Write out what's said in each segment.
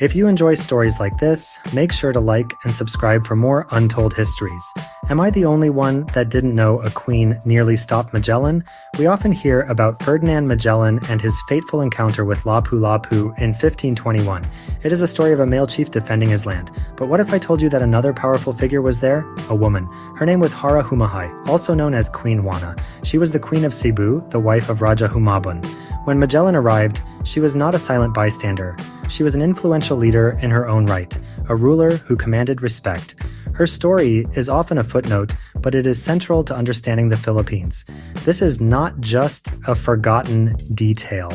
If you enjoy stories like this, make sure to like and subscribe for more untold histories. Am I the only one that didn't know a queen nearly stopped Magellan? We often hear about Ferdinand Magellan and his fateful encounter with Lapu-Lapu in 1521. It is a story of a male chief defending his land. But what if I told you that another powerful figure was there? A woman. Her name was Hara Humahai, also known as Queen Juana. She was the queen of Cebu, the wife of Raja Humabon. When Magellan arrived, she was not a silent bystander. She was an influential leader in her own right, a ruler who commanded respect. Her story is often a footnote, but it is central to understanding the Philippines. This is not just a forgotten detail.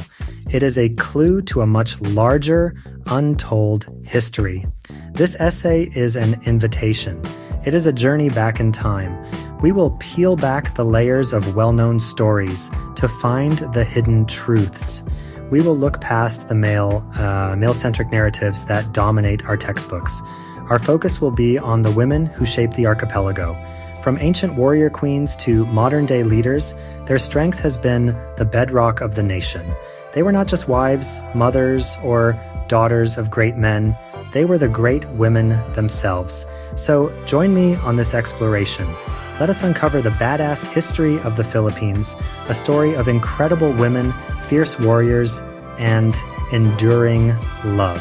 It is a clue to a much larger, untold history. This essay is an invitation. It is a journey back in time. We will peel back the layers of well-known stories to find the hidden truths. We will look past the male-centric narratives that dominate our textbooks. Our focus will be on the women who shaped the archipelago. From ancient warrior queens to modern-day leaders, their strength has been the bedrock of the nation. They were not just wives, mothers, or daughters of great men. They were the great women themselves. So join me on this exploration. Let us uncover the badass history of the Philippines, a story of incredible women, fierce warriors, and enduring love.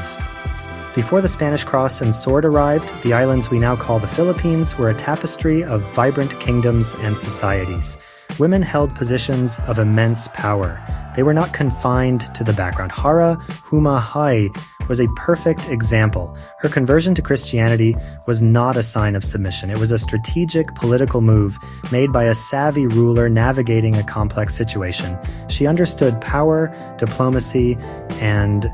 Before the Spanish cross and sword arrived, the islands we now call the Philippines were a tapestry of vibrant kingdoms and societies. Women held positions of immense power. They were not confined to the background. Hara Humahai was a perfect example. Her conversion to Christianity was not a sign of submission. It was a strategic political move made by a savvy ruler navigating a complex situation. She understood power, diplomacy, and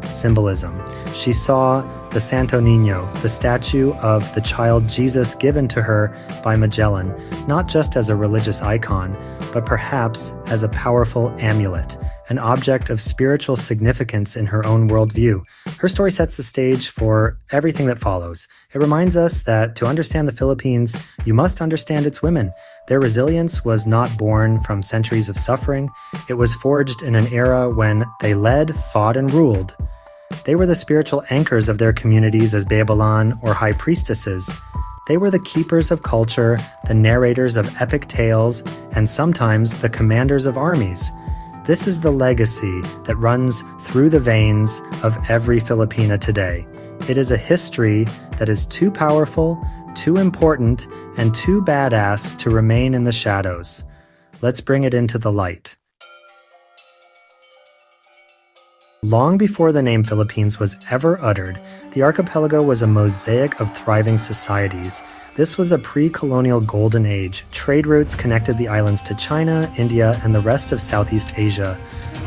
symbolism. She saw the Santo Niño, the statue of the child Jesus given to her by Magellan, not just as a religious icon, but perhaps as a powerful amulet, an object of spiritual significance in her own worldview. Her story sets the stage for everything that follows. It reminds us that to understand the Philippines, you must understand its women. Their resilience was not born from centuries of suffering. It was forged in an era when they led, fought, and ruled. They were the spiritual anchors of their communities as Babaylan or high priestesses. They were the keepers of culture, the narrators of epic tales, and sometimes the commanders of armies. This is the legacy that runs through the veins of every Filipina today. It is a history that is too powerful, too important, and too badass to remain in the shadows. Let's bring it into the light. Long before the name Philippines was ever uttered, the archipelago was a mosaic of thriving societies. This was a pre-colonial golden age. Trade routes connected the islands to China, India, and the rest of Southeast Asia.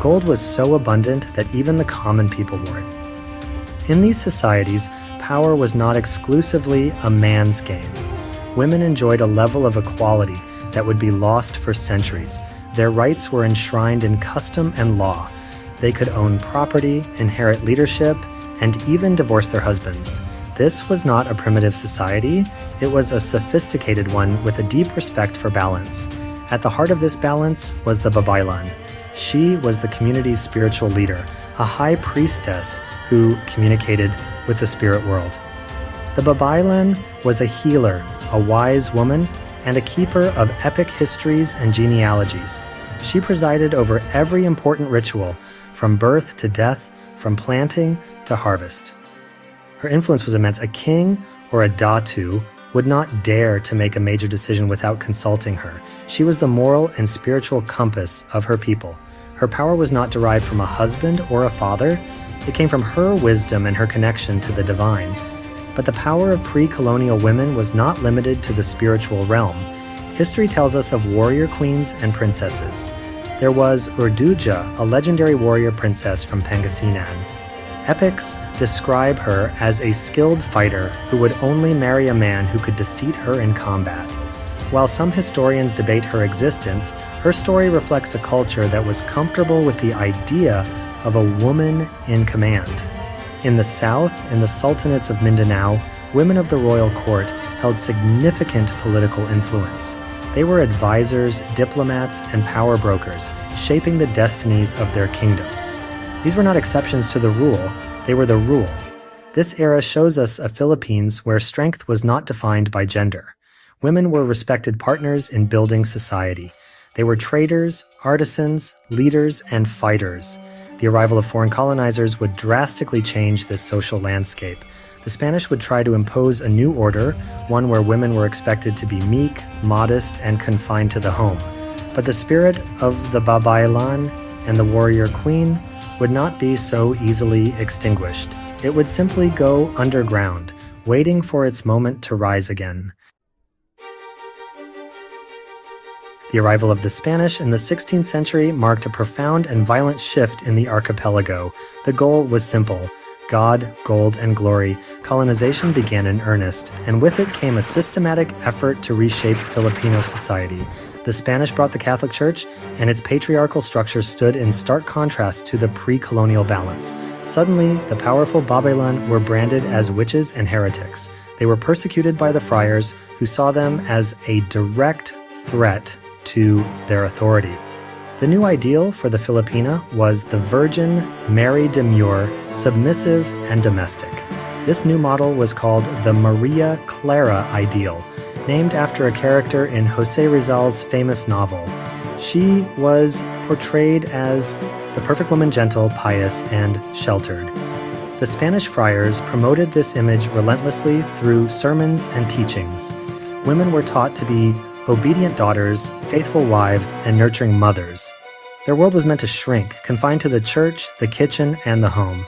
Gold was so abundant that even the common people wore it. In these societies, power was not exclusively a man's game. Women enjoyed a level of equality that would be lost for centuries. Their rights were enshrined in custom and law. They could own property, inherit leadership, and even divorce their husbands. This was not a primitive society. It was a sophisticated one with a deep respect for balance. At the heart of this balance was the Babaylan. She was the community's spiritual leader, a high priestess who communicated with the spirit world. The Babaylan was a healer, a wise woman, and a keeper of epic histories and genealogies. She presided over every important ritual, from birth to death, from planting to harvest. Her influence was immense. A king or a datu would not dare to make a major decision without consulting her. She was the moral and spiritual compass of her people. Her power was not derived from a husband or a father. It came from her wisdom and her connection to the divine. But the power of pre-colonial women was not limited to the spiritual realm. History tells us of warrior queens and princesses. There was Urduja, a legendary warrior princess from Pangasinan. Epics describe her as a skilled fighter who would only marry a man who could defeat her in combat. While some historians debate her existence, her story reflects a culture that was comfortable with the idea of a woman in command. In the south, in the sultanates of Mindanao, women of the royal court held significant political influence. They were advisors, diplomats, and power brokers, shaping the destinies of their kingdoms. These were not exceptions to the rule, they were the rule. This era shows us a Philippines where strength was not defined by gender. Women were respected partners in building society. They were traders, artisans, leaders, and fighters. The arrival of foreign colonizers would drastically change this social landscape. The Spanish would try to impose a new order, one where women were expected to be meek, modest, and confined to the home. But the spirit of the Babaylan and the warrior queen would not be so easily extinguished. It would simply go underground, waiting for its moment to rise again. The arrival of the Spanish in the 16th century marked a profound and violent shift in the archipelago. The goal was simple: God, gold, and glory. Colonization began in earnest, and with it came a systematic effort to reshape Filipino society. The Spanish brought the Catholic Church, and its patriarchal structure stood in stark contrast to the pre-colonial balance. Suddenly, the powerful Babaylan were branded as witches and heretics. They were persecuted by the friars, who saw them as a direct threat to their authority. The new ideal for the Filipina was the virgin, Mary demure, submissive, and domestic. This new model was called the Maria Clara ideal, named after a character in José Rizal's famous novel. She was portrayed as the perfect woman, gentle, pious, and sheltered. The Spanish friars promoted this image relentlessly through sermons and teachings. Women were taught to be obedient daughters, faithful wives, and nurturing mothers. Their world was meant to shrink, confined to the church, the kitchen, and the home.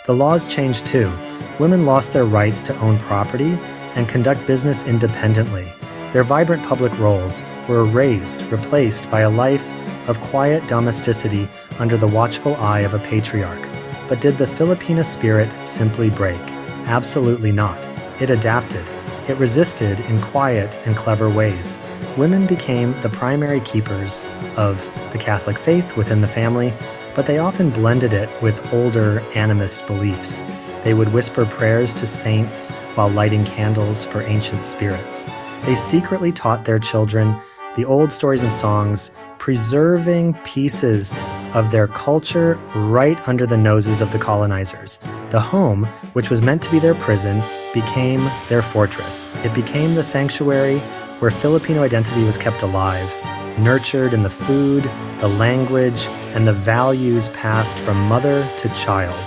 The laws changed too. Women lost their rights to own property and conduct business independently. Their vibrant public roles were replaced by a life of quiet domesticity under the watchful eye of a patriarch. But did the Filipina spirit simply break? Absolutely not. It adapted. It resisted in quiet and clever ways. Women became the primary keepers of the Catholic faith within the family, but they often blended it with older animist beliefs. They would whisper prayers to saints while lighting candles for ancient spirits. They secretly taught their children the old stories and songs, preserving pieces of their culture right under the noses of the colonizers. The home, which was meant to be their prison, became their fortress. It became the sanctuary where Filipino identity was kept alive, nurtured in the food, the language, and the values passed from mother to child.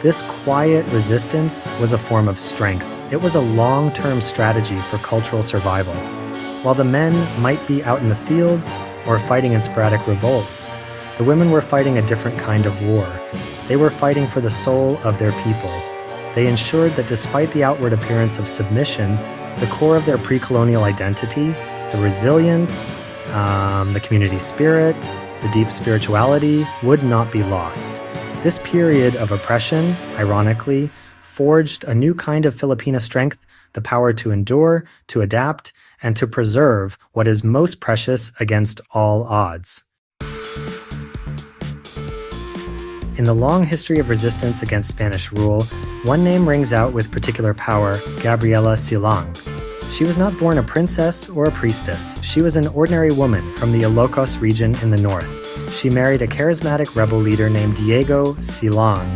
This quiet resistance was a form of strength. It was a long-term strategy for cultural survival. While the men might be out in the fields or fighting in sporadic revolts, the women were fighting a different kind of war. They were fighting for the soul of their people. They ensured that despite the outward appearance of submission, the core of their pre-colonial identity, the resilience, the community spirit, the deep spirituality, would not be lost. This period of oppression, ironically, forged a new kind of Filipina strength, the power to endure, to adapt, and to preserve what is most precious against all odds. In the long history of resistance against Spanish rule, one name rings out with particular power: Gabriela Silang. She was not born a princess or a priestess. She was an ordinary woman from the Ilocos region in the north. She married a charismatic rebel leader named Diego Silang.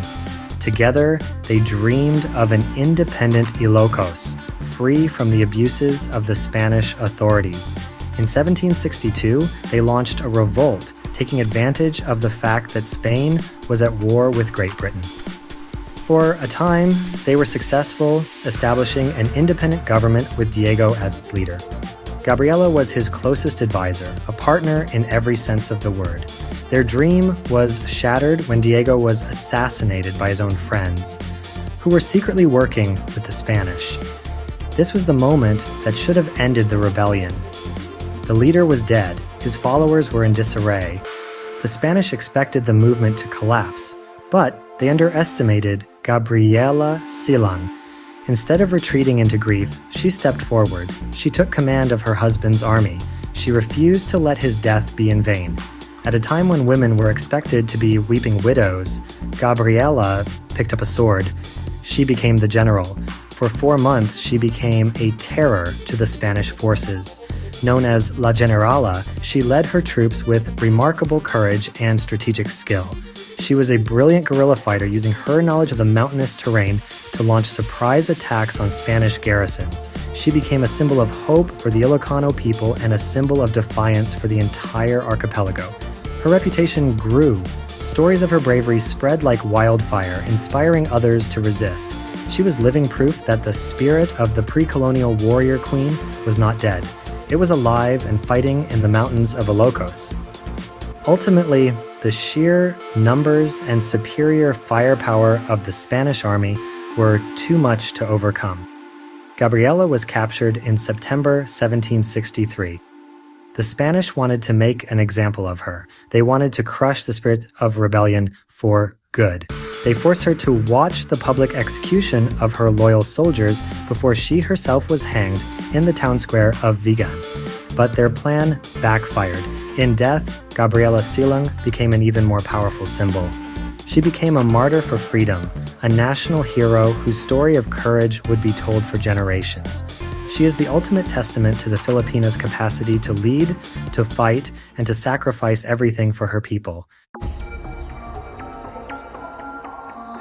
Together, they dreamed of an independent Ilocos, free from the abuses of the Spanish authorities. In 1762, they launched a revolt, taking advantage of the fact that Spain was at war with Great Britain. For a time, they were successful, establishing an independent government with Diego as its leader. Gabriela was his closest advisor, a partner in every sense of the word. Their dream was shattered when Diego was assassinated by his own friends, who were secretly working with the Spanish. This was the moment that should have ended the rebellion. The leader was dead, his followers were in disarray. The Spanish expected the movement to collapse, but they underestimated Gabriela Silang. Instead of retreating into grief, she stepped forward. She took command of her husband's army. She refused to let his death be in vain. At a time when women were expected to be weeping widows, Gabriela picked up a sword. She became the general. For 4 months, she became a terror to the Spanish forces. Known as La Generala, she led her troops with remarkable courage and strategic skill. She was a brilliant guerrilla fighter using her knowledge of the mountainous terrain to launch surprise attacks on Spanish garrisons. She became a symbol of hope for the Ilocano people and a symbol of defiance for the entire archipelago. Her reputation grew. Stories of her bravery spread like wildfire, inspiring others to resist. She was living proof that the spirit of the pre-colonial warrior queen was not dead. It was alive and fighting in the mountains of Ilocos. Ultimately, the sheer numbers and superior firepower of the Spanish army were too much to overcome. Gabriela was captured in September 1763. The Spanish wanted to make an example of her. They wanted to crush the spirit of rebellion for good. They forced her to watch the public execution of her loyal soldiers before she herself was hanged in the town square of Vigan. But their plan backfired. In death, Gabriela Silang became an even more powerful symbol. She became a martyr for freedom, a national hero whose story of courage would be told for generations. She is the ultimate testament to the Filipinas' capacity to lead, to fight, and to sacrifice everything for her people.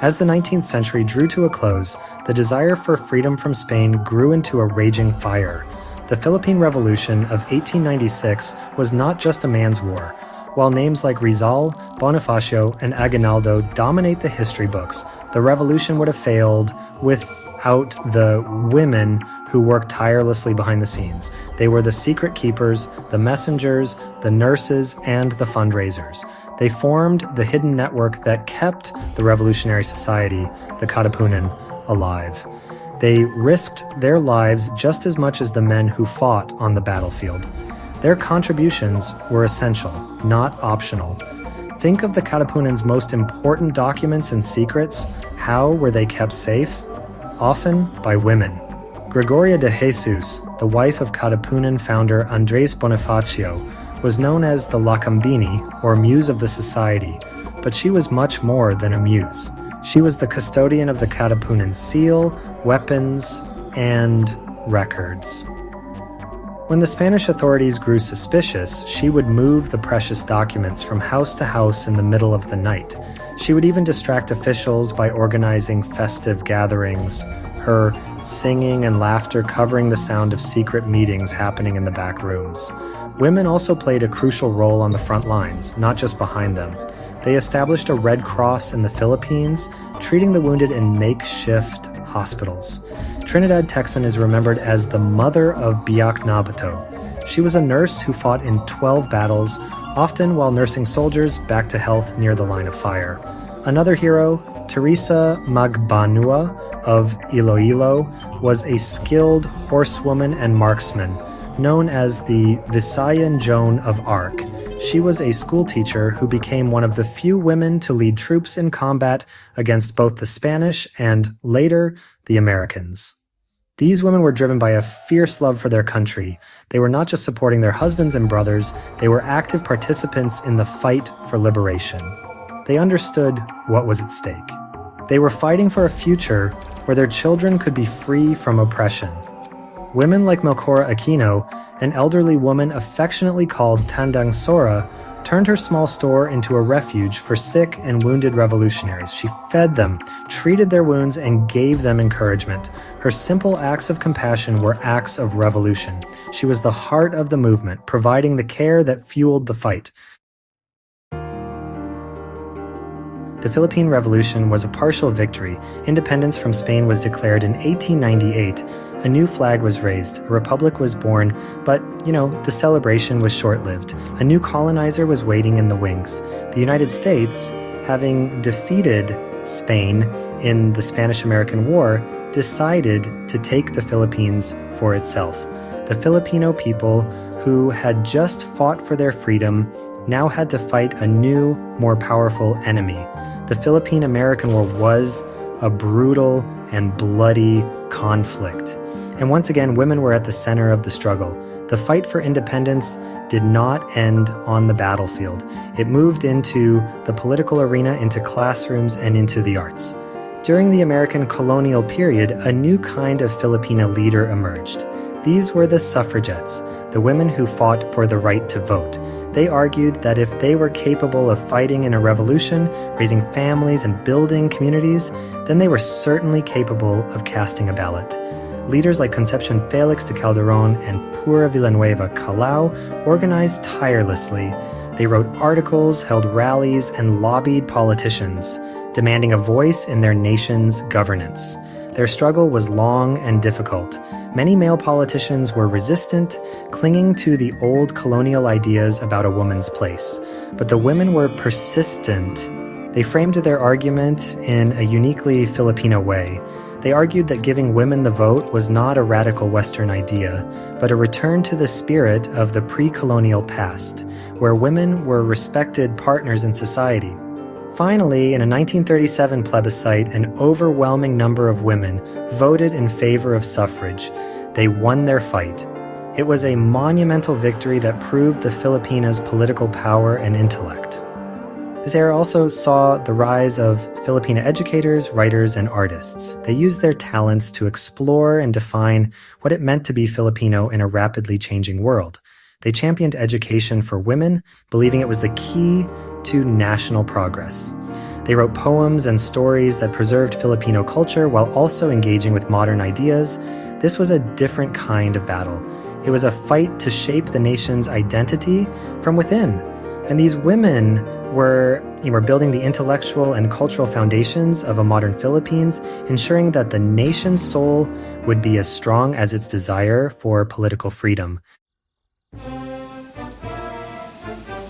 As the 19th century drew to a close, the desire for freedom from Spain grew into a raging fire. The Philippine Revolution of 1896 was not just a man's war. While names like Rizal, Bonifacio, and Aguinaldo dominate the history books, the revolution would have failed without the women who worked tirelessly behind the scenes. They were the secret keepers, the messengers, the nurses, and the fundraisers. They formed the hidden network that kept the revolutionary society, the Katipunan, alive. They risked their lives just as much as the men who fought on the battlefield. Their contributions were essential, not optional. Think of the Katipunan's most important documents and secrets. How were they kept safe? Often by women. Gregoria de Jesus, the wife of Katipunan founder Andres Bonifacio, was known as the Lakambini, or Muse of the Society, but she was much more than a muse. She was the custodian of the Katipunan seal, weapons, and records. When the Spanish authorities grew suspicious, she would move the precious documents from house to house in the middle of the night. She would even distract officials by organizing festive gatherings, her singing and laughter covering the sound of secret meetings happening in the back rooms. Women also played a crucial role on the front lines, not just behind them. They established a Red Cross in the Philippines, treating the wounded in makeshift hospitals. Trinidad Texan is remembered as the mother of Biak Nabato. She was a nurse who fought in 12 battles, often while nursing soldiers back to health near the line of fire. Another hero, Teresa Magbanua of Iloilo, was a skilled horsewoman and marksman, known as the Visayan Joan of Arc. She was a school teacher who became one of the few women to lead troops in combat against both the Spanish and, later, the Americans. These women were driven by a fierce love for their country. They were not just supporting their husbands and brothers, they were active participants in the fight for liberation. They understood what was at stake. They were fighting for a future where their children could be free from oppression. Women like Melchora Aquino, an elderly woman affectionately called Tandang Sora, turned her small store into a refuge for sick and wounded revolutionaries. She fed them, treated their wounds, and gave them encouragement. Her simple acts of compassion were acts of revolution. She was the heart of the movement, providing the care that fueled the fight. The Philippine Revolution was a partial victory. Independence from Spain was declared in 1898. A new flag was raised, a republic was born, but, the celebration was short-lived. A new colonizer was waiting in the wings. The United States, having defeated Spain in the Spanish-American War, decided to take the Philippines for itself. The Filipino people, who had just fought for their freedom, now had to fight a new, more powerful enemy. The Philippine-American War was a brutal and bloody conflict. And once again, women were at the center of the struggle. The fight for independence did not end on the battlefield. It moved into the political arena, into classrooms, and into the arts. During the American colonial period, a new kind of Filipina leader emerged. These were the suffragettes. the women who fought for the right to vote. They argued that if they were capable of fighting in a revolution, raising families, and building communities, then they were certainly capable of casting a ballot. Leaders like Concepcion Felix de Calderon and Pura Villanueva Calao organized tirelessly. They wrote articles, held rallies, and lobbied politicians, demanding a voice in their nation's governance. Their struggle was long and difficult. Many male politicians were resistant, clinging to the old colonial ideas about a woman's place. But the women were persistent. They framed their argument in a uniquely Filipino way. They argued that giving women the vote was not a radical Western idea, but a return to the spirit of the pre-colonial past, where women were respected partners in society. Finally, in a 1937 plebiscite, an overwhelming number of women voted in favor of suffrage. They won their fight. It was a monumental victory that proved the Filipinas' political power and intellect. This era also saw the rise of Filipino educators, writers, and artists. They used their talents to explore and define what it meant to be Filipino in a rapidly changing world. They championed education for women, believing it was the key to national progress. They wrote poems and stories that preserved Filipino culture while also engaging with modern ideas. This was a different kind of battle. It was a fight to shape the nation's identity from within. And these women were building the intellectual and cultural foundations of a modern Philippines, ensuring that the nation's soul would be as strong as its desire for political freedom.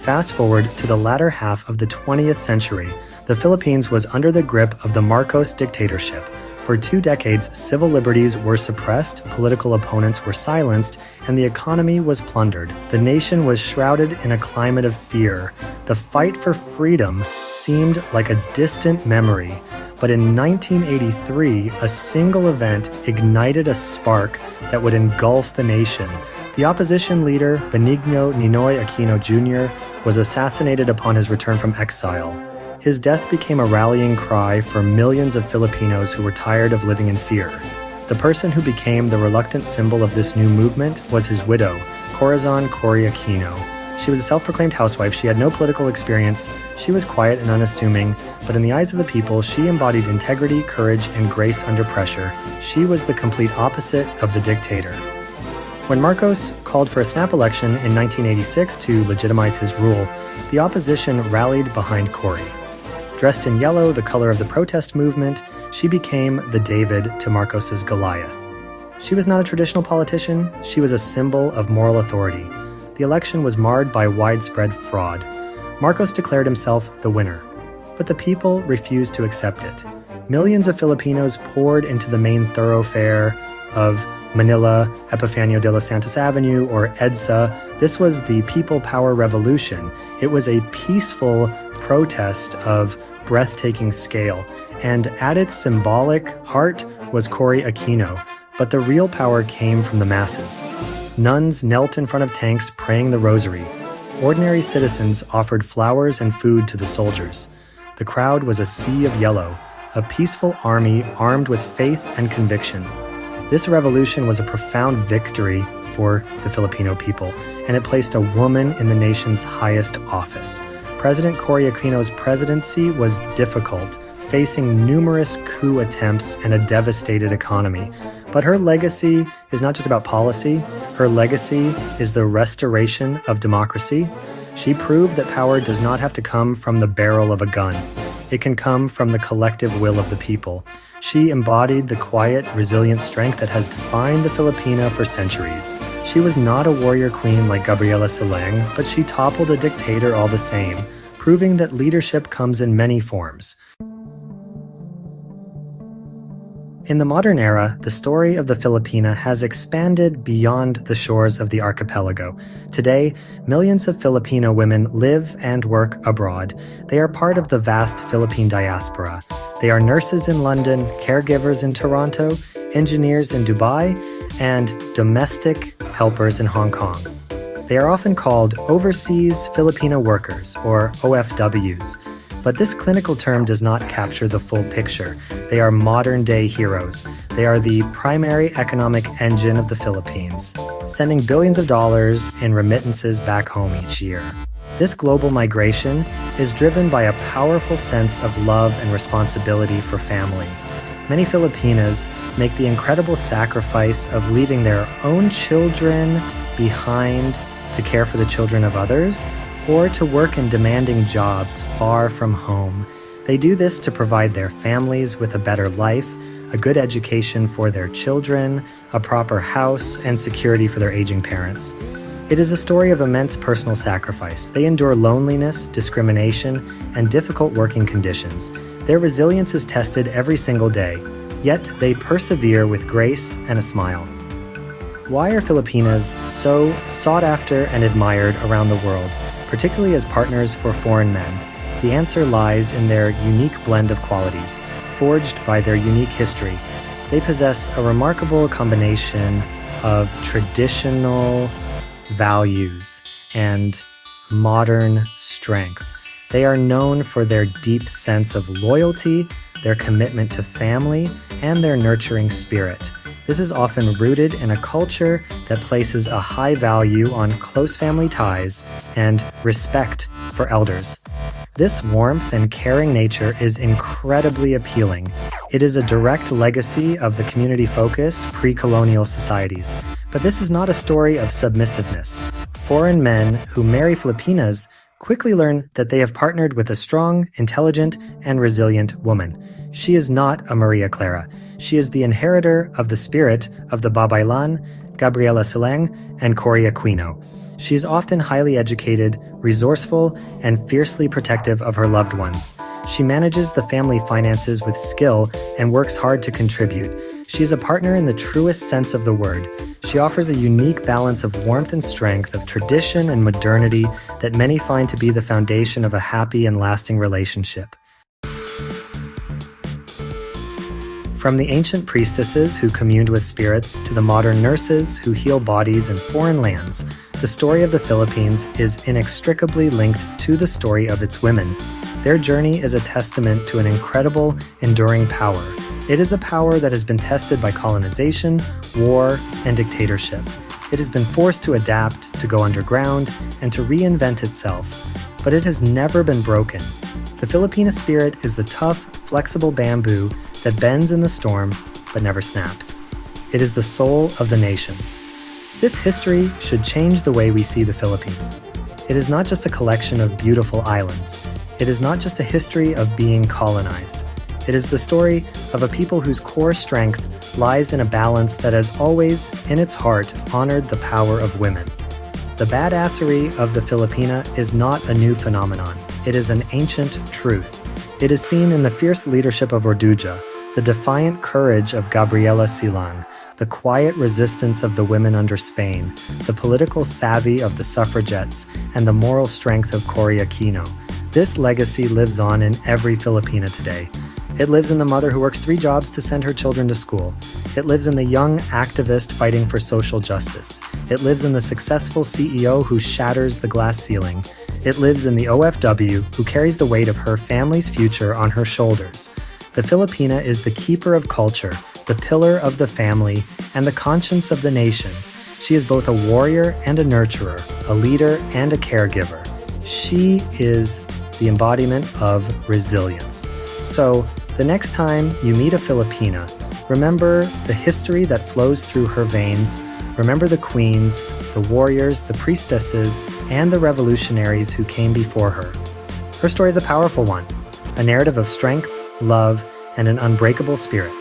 Fast forward to the latter half of the 20th century, the Philippines was under the grip of the Marcos dictatorship. For 2 decades, civil liberties were suppressed, political opponents were silenced, and the economy was plundered. The nation was shrouded in a climate of fear. The fight for freedom seemed like a distant memory. But in 1983, a single event ignited a spark that would engulf the nation. The opposition leader, Benigno Ninoy Aquino Jr., was assassinated upon his return from exile. His death became a rallying cry for millions of Filipinos who were tired of living in fear. The person who became the reluctant symbol of this new movement was his widow, Corazon Cory Aquino. She was a self-proclaimed housewife. She had no political experience. She was quiet and unassuming, but in the eyes of the people, she embodied integrity, courage, and grace under pressure. She was the complete opposite of the dictator. When Marcos called for a snap election in 1986 to legitimize his rule, the opposition rallied behind Cory. Dressed in yellow, the color of the protest movement, she became the David to Marcos's Goliath. She was not a traditional politician, she was a symbol of moral authority. The election was marred by widespread fraud. Marcos declared himself the winner, but the people refused to accept it. Millions of Filipinos poured into the main thoroughfare of Manila, Epifanio de los Santos Avenue, or EDSA. This was the People Power Revolution. It was a peaceful protest of breathtaking scale, and at its symbolic heart was Cory Aquino. But the real power came from the masses. Nuns knelt in front of tanks praying the rosary. Ordinary citizens offered flowers and food to the soldiers. The crowd was a sea of yellow, a peaceful army armed with faith and conviction. This revolution was a profound victory for the Filipino people, and it placed a woman in the nation's highest office. President Cory Aquino's presidency was difficult, facing numerous coup attempts and a devastated economy. But her legacy is not just about policy. Her legacy is the restoration of democracy. She proved that power does not have to come from the barrel of a gun. It can come from the collective will of the people. She embodied the quiet, resilient strength that has defined the Filipina for centuries. She was not a warrior queen like Gabriela Silang, but she toppled a dictator all the same, proving that leadership comes in many forms. In the modern era, the story of the Filipina has expanded beyond the shores of the archipelago. Today, millions of Filipino women live and work abroad. They are part of the vast Philippine diaspora. They are nurses in London, caregivers in Toronto, engineers in Dubai, and domestic helpers in Hong Kong. They are often called Overseas Filipino Workers, or OFWs. But this clinical term does not capture the full picture. They are modern-day heroes. They are the primary economic engine of the Philippines, sending billions of dollars in remittances back home each year. This global migration is driven by a powerful sense of love and responsibility for family. Many Filipinas make the incredible sacrifice of leaving their own children behind to care for the children of others, or to work in demanding jobs far from home. They do this to provide their families with a better life, a good education for their children, a proper house, and security for their aging parents. It is a story of immense personal sacrifice. They endure loneliness, discrimination, and difficult working conditions. Their resilience is tested every single day, yet they persevere with grace and a smile. Why are Filipinas so sought after and admired around the world, particularly as partners for foreign men? The answer lies in their unique blend of qualities, forged by their unique history. They possess a remarkable combination of traditional values and modern strength. They are known for their deep sense of loyalty, their commitment to family, and their nurturing spirit. This is often rooted in a culture that places a high value on close family ties and respect for elders. This warmth and caring nature is incredibly appealing. It is a direct legacy of the community-focused pre-colonial societies. But this is not a story of submissiveness. Foreign men who marry Filipinas quickly learn that they have partnered with a strong, intelligent, and resilient woman. She is not a Maria Clara. She is the inheritor of the spirit of the Babaylan, Gabriela Silang, and Cory Aquino. She is often highly educated, resourceful, and fiercely protective of her loved ones. She manages the family finances with skill and works hard to contribute. She is a partner in the truest sense of the word. She offers a unique balance of warmth and strength, of tradition and modernity that many find to be the foundation of a happy and lasting relationship. From the ancient priestesses who communed with spirits to the modern nurses who heal bodies in foreign lands, the story of the Philippines is inextricably linked to the story of its women. Their journey is a testament to an incredible, enduring power. It is a power that has been tested by colonization, war, and dictatorship. It has been forced to adapt, to go underground, and to reinvent itself. But it has never been broken. The Filipino spirit is the tough, flexible bamboo that bends in the storm but never snaps. It is the soul of the nation. This history should change the way we see the Philippines. It is not just a collection of beautiful islands. It is not just a history of being colonized. It is the story of a people whose core strength lies in a balance that has always, in its heart, honored the power of women. The badassery of the Filipina is not a new phenomenon. It is an ancient truth. It is seen in the fierce leadership of Orduja, the defiant courage of Gabriela Silang, the quiet resistance of the women under Spain, the political savvy of the suffragettes, and the moral strength of Cory Aquino. This legacy lives on in every Filipina today. It lives in the mother who works 3 jobs to send her children to school. It lives in the young activist fighting for social justice. It lives in the successful CEO who shatters the glass ceiling. It lives in the OFW who carries the weight of her family's future on her shoulders. The Filipina is the keeper of culture, the pillar of the family, and the conscience of the nation. She is both a warrior and a nurturer, a leader and a caregiver. She is the embodiment of resilience. So, the next time you meet a Filipina, remember the history that flows through her veins. Remember the queens, the warriors, the priestesses, and the revolutionaries who came before her. Her story is a powerful one, a narrative of strength, love, and an unbreakable spirit.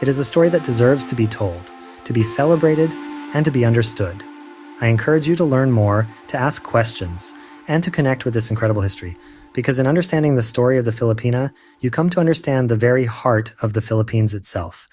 It is a story that deserves to be told, to be celebrated, and to be understood. I encourage you to learn more, to ask questions, and to connect with this incredible history. Because in understanding the story of the Filipina, you come to understand the very heart of the Philippines itself.